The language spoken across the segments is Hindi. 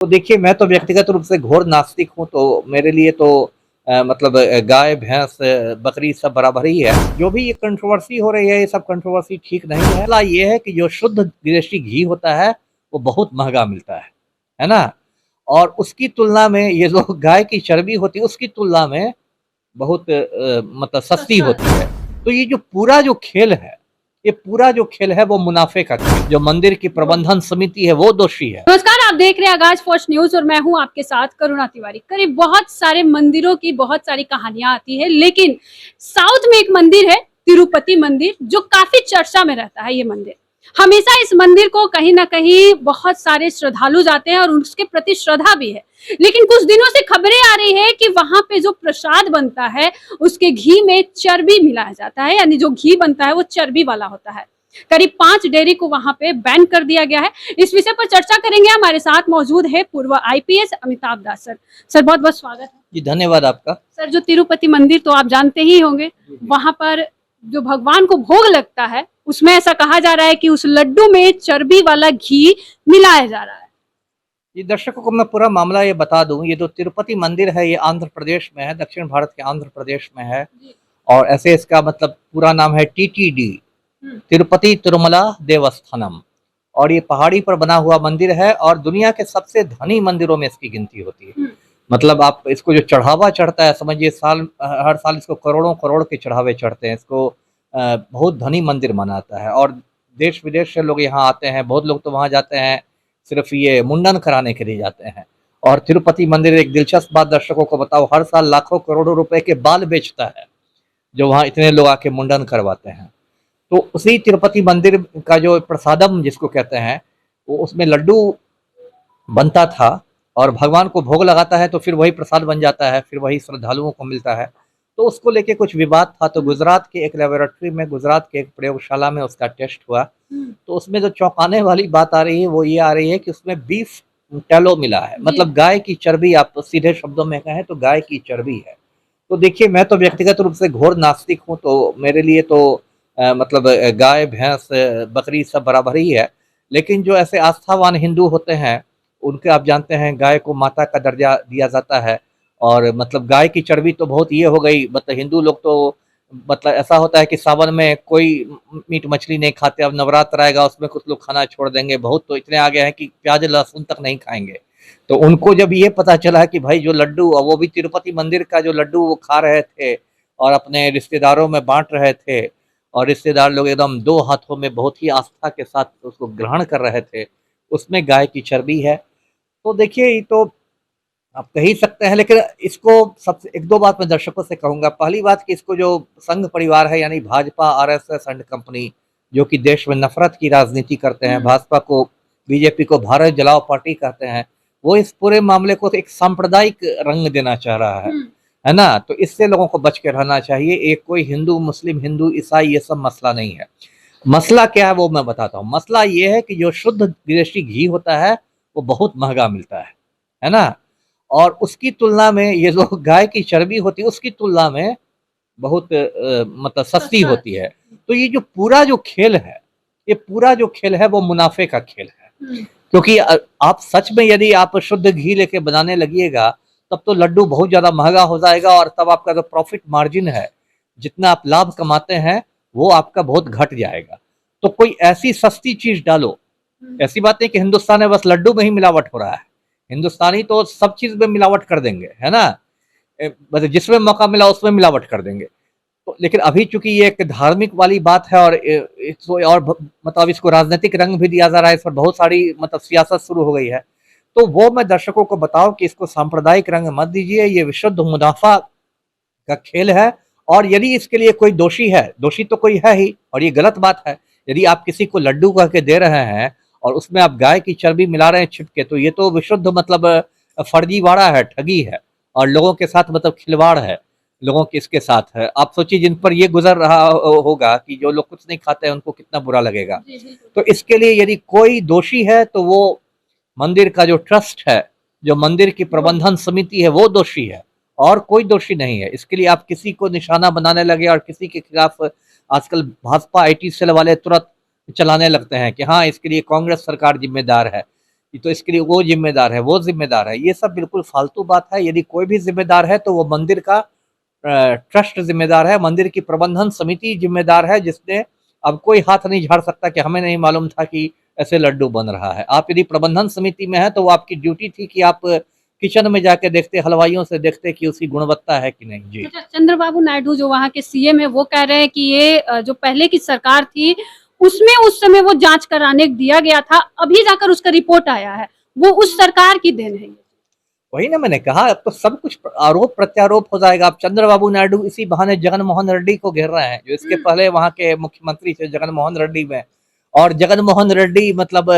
तो देखिए, मैं तो व्यक्तिगत रूप से घोर नास्तिक हूँ, तो मेरे लिए तो मतलब गाय, भैंस, बकरी सब बराबर ही है। जो भी ये कंट्रोवर्सी हो रही है, ये सब कंट्रोवर्सी ठीक नहीं है। मसला ये है कि जो शुद्ध देशी घी होता है, वो बहुत महँगा मिलता है ना? और उसकी तुलना में ये जो गाय की चर्बी होती है, उसकी तुलना में बहुत मतलब सस्ती होती है। तो ये जो पूरा जो खेल है, ये पूरा जो खेल है वो मुनाफ़े का खेल। जो मंदिर की प्रबंधन समिति है, वो दोषी है। नमस्कार, आप देख रहे हैं आगाज फर्स्ट न्यूज और मैं हूं आपके साथ करुणा तिवारी। करीब बहुत सारे मंदिरों की बहुत सारी कहानियां आती है, लेकिन साउथ में एक मंदिर है तिरुपति मंदिर, जो काफी चर्चा में रहता है। ये मंदिर हमेशा, इस मंदिर को कहीं ना कहीं बहुत सारे श्रद्धालु जाते हैं और उसके प्रति श्रद्धा भी है। लेकिन कुछ दिनों से खबरें आ रही है कि वहां पे जो प्रसाद बनता है उसके घी में चर्बी मिलाया जाता है, यानी जो घी बनता है वो चर्बी वाला होता है। करीब 5 डेयरी को वहां पे बैन कर दिया गया है। इस विषय पर चर्चा करेंगे। हमारे साथ मौजूद है पूर्व आईपीएस अमिताभ दास सर। सर, बहुत बहुत स्वागत है। जी, धन्यवाद आपका। सर, जो तिरुपति मंदिर तो आप जानते ही होंगे, वहां पर जो भगवान को भोग लगता है, उसमें ऐसा कहा जा रहा है कि उस लड्डू में चर्बी वाला घी मिलाया जा रहा है। जी, दर्शकों को मैं पूरा मामला ये बता दूं, ये जो तिरुपति मंदिर है, ये आंध्र प्रदेश में है, दक्षिण भारत के आंध्र प्रदेश में है। और ऐसे इसका मतलब पूरा नाम है टीटीडी, तिरुपति तिरुमला देवस्थानम। और ये पहाड़ी पर बना हुआ मंदिर है और दुनिया के सबसे धनी मंदिरों में इसकी गिनती होती है। मतलब आप इसको जो चढ़ावा चढ़ता है, समझिए हर साल इसको करोड़ों करोड़ के चढ़ावे चढ़ते हैं। इसको बहुत धनी मंदिर माना जाता है और देश विदेश से लोग यहाँ आते हैं। बहुत लोग तो वहाँ जाते हैं सिर्फ ये मुंडन कराने के लिए जाते हैं। और तिरुपति मंदिर, एक दिलचस्प बात दर्शकों को बताओ, हर साल लाखों करोड़ों रुपए के बाल बेचता है, जो वहाँ इतने लोग आके मुंडन करवाते हैं। तो उसी तिरुपति मंदिर का जो प्रसादम जिसको कहते हैं, वो उसमें लड्डू बनता था और भगवान को भोग लगाता है तो फिर वही प्रसाद बन जाता है, फिर वही श्रद्धालुओं को मिलता है। तो उसको लेके कुछ विवाद था, तो गुजरात के एक लेबोरेटरी में, गुजरात के एक प्रयोगशाला में उसका टेस्ट हुआ। तो उसमें जो चौंकाने वाली बात आ रही है वो ये आ रही है कि उसमें बीफ टैलो मिला है, मतलब गाय की चर्बी। आप सीधे शब्दों में कहें तो गाय की चर्बी है। तो देखिए, मैं तो व्यक्तिगत रूप से घोर नास्तिक हूँ, तो मेरे लिए तो मतलब गाय, भैंस, बकरी सब बराबर ही है। लेकिन जो ऐसे आस्थावान हिंदू होते हैं, उनके आप जानते हैं गाय को माता का दर्जा दिया जाता है। और मतलब गाय की चर्बी तो बहुत ये हो गई, मतलब हिंदू लोग तो मतलब ऐसा होता है कि सावन में कोई मीट मछली नहीं खाते। अब नवरात्र आएगा, उसमें कुछ लोग खाना छोड़ देंगे। बहुत तो इतने आ गए हैं कि प्याज लहसुन तक नहीं खाएंगे। तो उनको जब ये पता चला कि भाई जो लड्डू, और वो भी तिरुपति मंदिर का जो लड्डू वो खा रहे थे और अपने रिश्तेदारों में बांट रहे थे, और रिश्तेदार लोग एकदम दो हाथों में बहुत ही आस्था के साथ उसको ग्रहण कर रहे थे, उसमें गाय की चर्बी है। तो देखिए, ये तो आप कह ही सकते हैं। लेकिन इसको सबसे एक दो बात मैं दर्शकों से कहूँगा। पहली बात कि इसको जो संघ परिवार है, यानी भाजपा, आरएसएस एंड कंपनी, जो कि देश में नफरत की राजनीति करते हैं, भाजपा को, बीजेपी को भारत जलाओ पार्टी कहते हैं, वो इस पूरे मामले को एक सांप्रदायिक रंग देना चाह रहा है ना? तो इससे लोगों को बच के रहना चाहिए। एक कोई हिंदू, मुस्लिम, हिंदू, ईसाई, ये सब मसला नहीं है। मसला क्या है वो मैं बताता हूँ। मसला ये है कि जो शुद्ध देशी घी होता है, वो बहुत महंगा मिलता है ना? और उसकी तुलना में ये जो गाय की चर्बी होती है, उसकी तुलना में बहुत मतलब सस्ती होती है। तो ये जो पूरा जो खेल है, ये पूरा जो खेल है वो मुनाफे का खेल है। क्योंकि आप सच में यदि आप शुद्ध घी लेके बनाने लगिएगा, तब तो लड्डू बहुत ज़्यादा महँगा हो जाएगा और तब आपका जो प्रॉफिट मार्जिन है, जितना आप लाभ कमाते हैं, वो आपका बहुत घट जाएगा। तो कोई ऐसी सस्ती चीज़ डालो। ऐसी बात नहीं कि हिंदुस्तान में बस लड्डू में ही मिलावट हो रहा है। हिंदुस्तानी तो सब चीज़ में मिलावट कर देंगे, है ना? मतलब जिसमें मौका मिला उसमें मिलावट कर देंगे। तो लेकिन अभी चूँकि ये एक धार्मिक वाली बात है और इसको और मतलब इसको राजनीतिक रंग भी दिया जा रहा है, इस पर बहुत सारी मतलब सियासत शुरू हो गई है। तो वो मैं दर्शकों को बताऊँ कि इसको सांप्रदायिक रंग मत दीजिए, ये विशुद्ध मुनाफ़ा का खेल है। और यदि इसके लिए कोई दोषी है, दोषी तो कोई है ही, और ये गलत बात है। यदि आप किसी को लड्डू कह के दे रहे हैं और उसमें आप गाय की चर्बी मिला रहे हैं छिप के, तो ये तो विशुद्ध मतलब फर्जीवाड़ा है, ठगी है और लोगों के साथ मतलब खिलवाड़ है, लोगों के इसके साथ है। आप सोचिए जिन पर ये गुजर रहा होगा कि जो लोग कुछ नहीं खाते हैं उनको कितना बुरा लगेगा। तो इसके लिए यदि कोई दोषी है तो वो मंदिर का जो ट्रस्ट है, जो मंदिर की प्रबंधन समिति है, वो दोषी है और कोई दोषी नहीं है। इसके लिए आप किसी को निशाना बनाने लगे और किसी के खिलाफ आजकल भाजपा आईटी सेल वाले तुरंत चलाने लगते हैं कि हाँ, इसके लिए कांग्रेस सरकार जिम्मेदार है। तो इसके लिए वो जिम्मेदार है, वो जिम्मेदार है, ये सब बिल्कुल फालतू बात है। यदि कोई भी जिम्मेदार है तो वो मंदिर का ट्रस्ट जिम्मेदार है, मंदिर की प्रबंधन समिति जिम्मेदार है, जिसने अब कोई हाथ नहीं झाड़ सकता कि हमें नहीं मालूम था कि ऐसे लड्डू बन रहा है। आप यदि प्रबंधन समिति में है तो वो आपकी ड्यूटी थी कि आप किचन में जाके देखते, हलवाइयों से देखते कि उसकी गुणवत्ता है कि नहीं। जी। अच्छा, चंद्रबाबू नायडू जो वहाँ के सीएम है वो कह रहे हैं कि ये जो पहले की सरकार थी उसमें उस समय वो जांच कराने दिया गया था, अभी जाकर उसका रिपोर्ट आया है, वो उस सरकार की देन है। वही ना मैंने कहा, अब तो सब कुछ आरोप प्रत्यारोप हो जाएगा। अब चंद्रबाबू नायडू इसी बहाने जगन मोहन रेड्डी को घेर रहे हैं, जो इसके पहले वहाँ के मुख्यमंत्री थे जगन मोहन रेड्डी में। और जगन मोहन रेड्डी मतलब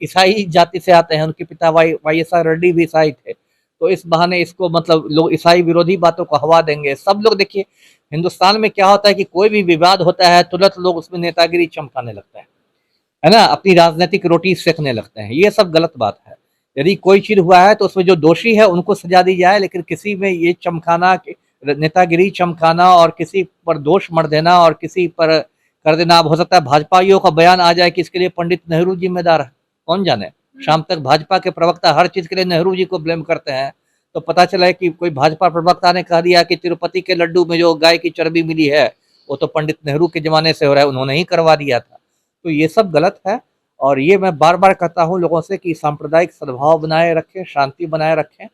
ईसाई जाति से आते हैं, उनके पिता वाईएसआर रेड्डी भी ईसाई थे। तो इस बहाने इसको मतलब लोग ईसाई विरोधी बातों को हवा देंगे। सब लोग देखिए, हिंदुस्तान में क्या होता है कि कोई भी विवाद होता है तुरंत लोग उसमें नेतागिरी चमकाने लगता है ना, अपनी राजनीतिक रोटी सेकने लगते हैं। ये सब गलत बात है। यदि कोई चीज हुआ है तो उसमें जो दोषी है उनको सजा दी जाए, लेकिन किसी में ये चमकाना, नेतागिरी चमकाना और किसी पर दोष मढ़ देना और किसी पर कर देना। अब हो सकता है भाजपाइयों का बयान आ जाए कि इसके लिए पंडित नेहरू जिम्मेदार है, कौन जाने। शाम तक भाजपा के प्रवक्ता हर चीज के लिए नेहरू जी को ब्लेम करते हैं, तो पता चला है कि कोई भाजपा प्रवक्ता ने कह दिया कि तिरुपति के लड्डू में जो गाय की चर्बी मिली है वो तो पंडित नेहरू के जमाने से हो रहा है, उन्होंने ही करवा दिया था। तो ये सब गलत है। और ये मैं बार बार कहता हूँ लोगों से कि सांप्रदायिक सद्भाव बनाए रखें, शांति बनाए रखें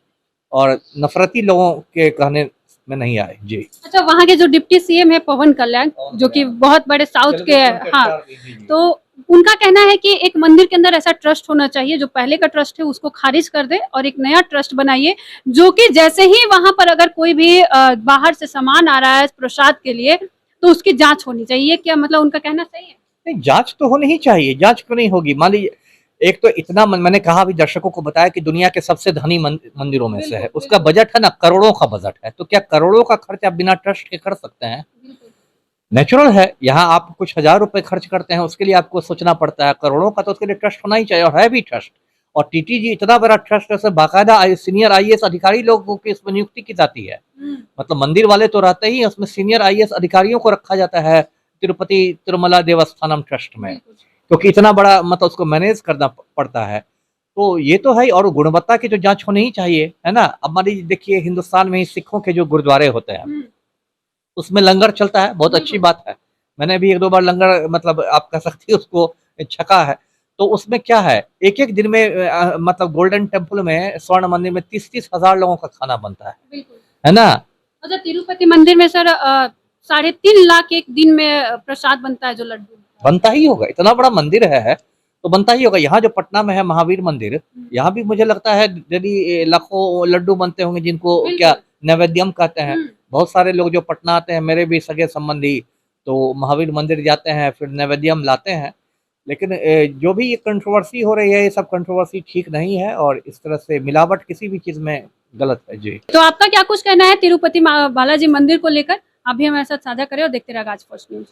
और नफरती लोगों के कहने में नहीं आए। जी। अच्छा, वहाँ के जो डिप्टी सीएम है पवन कल्याण, जो कि बहुत बड़े साउथ के हाँ, तो उनका कहना है कि एक मंदिर के अंदर ऐसा ट्रस्ट होना चाहिए, जो पहले का ट्रस्ट है उसको खारिज कर दे और एक नया ट्रस्ट बनाइए, जो कि जैसे ही वहां पर अगर कोई भी बाहर से सामान आ रहा है प्रसाद के लिए तो उसकी जांच होनी चाहिए। क्या मतलब उनका कहना सही है? नहीं, जांच तो होनी ही चाहिए। जांच क्यों नहीं होगी? मान लीजिए, एक तो इतना मैंने कहा भी, दर्शकों को बताया कि दुनिया के सबसे धनी मंदिरों में से है, उसका बजट है ना, करोड़ों का बजट है। तो क्या करोड़ों का खर्च आप बिना ट्रस्ट के कर सकते हैं? नेचुरल है। यहाँ आप कुछ हजार रुपए खर्च करते हैं, उसके लिए आपको सोचना पड़ता है। करोड़ों का तो उसके लिए ट्रस्ट होना ही चाहिए, और है भी ट्रस्ट। और टीटीजी इतना बड़ा ट्रस्ट है, बाकायदा सीनियर आईएएस अधिकारी लोगों की इसमें नियुक्ति की जाती है। मतलब मंदिर वाले तो रहते ही, उसमें सीनियर आईएएस अधिकारियों को रखा जाता है तिरुपति तिरुमला देवस्थानम ट्रस्ट में, क्योंकि इतना बड़ा मतलब उसको मैनेज करना पड़ता है। तो ये तो है। और गुणवत्ता की तो जांच होनी ही चाहिए, है ना। अब मान लीजिए, देखिए हिंदुस्तान में ही सिखों के जो गुरुद्वारे होते हैं उसमें लंगर चलता है, बहुत अच्छी बात है। मैंने भी एक दो बार लंगर मतलब आप कह सकती है उसको छका है। तो उसमें क्या है, एक एक दिन में मतलब गोल्डन टेम्पल में, स्वर्ण मंदिर में 30-30 हजार लोगों का खाना बनता है ना। अच्छा, तिरुपति मंदिर में सर 3.5 लाख एक दिन में प्रसाद बनता है, जो लड्डू बनता ही होगा, इतना बड़ा मंदिर है तो बनता ही होगा। यहाँ जो पटना में है महावीर मंदिर, यहाँ भी मुझे लगता है यदि लाखों लड्डू बनते होंगे, जिनको क्या नैवेद्यम कहते हैं। बहुत सारे लोग जो पटना आते हैं, मेरे भी सगे संबंधी, तो महावीर मंदिर जाते हैं, फिर नैवेद्यम लाते हैं। लेकिन जो भी ये कंट्रोवर्सी हो रही है, ये सब कंट्रोवर्सी ठीक नहीं है, और इस तरह से मिलावट किसी भी चीज में गलत है। जी। तो आपका क्या कुछ कहना है तिरुपति बालाजी मंदिर को लेकर? आप भी हमारे साथ साझा करें और देखते रहिए आज फर्स्ट न्यूज।